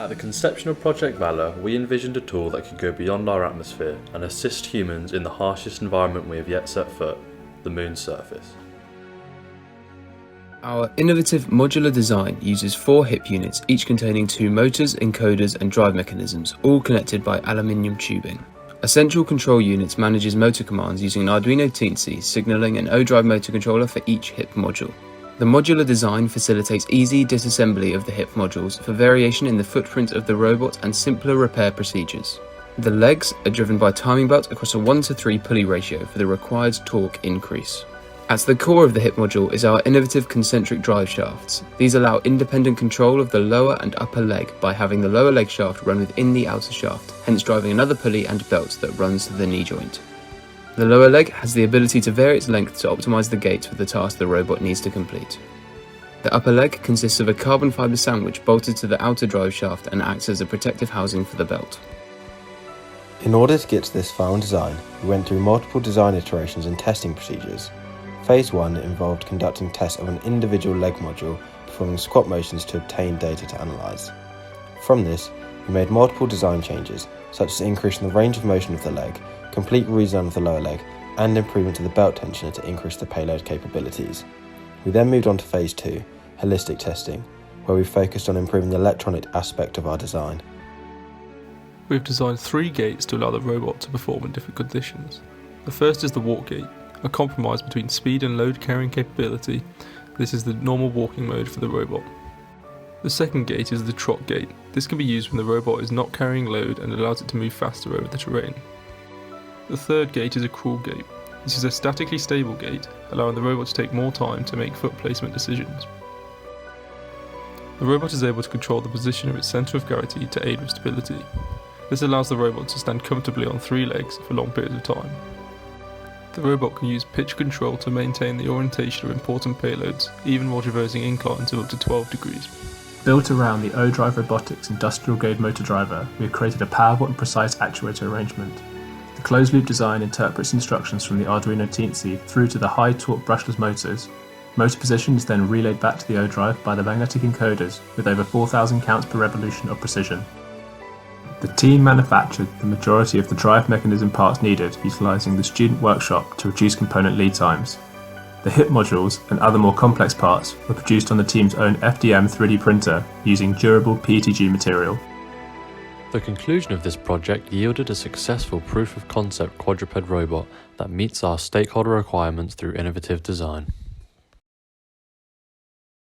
At the conception of Project VALOR, we envisioned a tool that could go beyond our atmosphere and assist humans in the harshest environment we have yet set foot, the moon's surface. Our innovative modular design uses 4 HIP units, each containing 2 motors, encoders and drive mechanisms, all connected by aluminium tubing. A central control unit manages motor commands using an Arduino Teensy, signalling an O-drive motor controller for each HIP module. The modular design facilitates easy disassembly of the HIP modules for variation in the footprint of the robot and simpler repair procedures. The legs are driven by timing belt across a 1:3 pulley ratio for the required torque increase. At the core of the HIP module is our innovative concentric drive shafts. These allow independent control of the lower and upper leg by having the lower leg shaft run within the outer shaft, hence driving another pulley and belt that runs to the knee joint. The lower leg has the ability to vary its length to optimize the gait for the task the robot needs to complete. The upper leg consists of a carbon fiber sandwich bolted to the outer drive shaft and acts as a protective housing for the belt. In order to get to this final design, we went through multiple design iterations and testing procedures. Phase 1 involved conducting tests of an individual leg module, performing squat motions to obtain data to analyse. From this, we made multiple design changes, such as increasing the range of motion of the leg, complete redesign of the lower leg, and improvement to the belt tensioner to increase the payload capabilities. We then moved on to Phase 2, holistic testing, where we focused on improving the electronic aspect of our design. We've designed 3 gates to allow the robot to perform in different conditions. The first is the walk gate, a compromise between speed and load carrying capability. This is the normal walking mode for the robot. The second gate is the trot gate. This can be used when the robot is not carrying load and allows it to move faster over the terrain. The third gate is a crawl gate. This is a statically stable gate, allowing the robot to take more time to make foot placement decisions. The robot is able to control the position of its centre of gravity to aid with stability. This allows the robot to stand comfortably on 3 legs for long periods of time. The robot can use pitch control to maintain the orientation of important payloads, even while traversing inclines of up to 12 degrees. Built around the O-Drive Robotics industrial grade motor driver, we have created a powerful and precise actuator arrangement. The closed-loop design interprets instructions from the Arduino Teensy through to the high-torque brushless motors. Motor position is then relayed back to the O-Drive by the magnetic encoders with over 4,000 counts per revolution of precision. The team manufactured the majority of the drive mechanism parts needed, utilising the student workshop to reduce component lead times. The HIP modules and other more complex parts were produced on the team's own FDM 3D printer using durable PETG material. The conclusion of this project yielded a successful proof of concept quadruped robot that meets our stakeholder requirements through innovative design.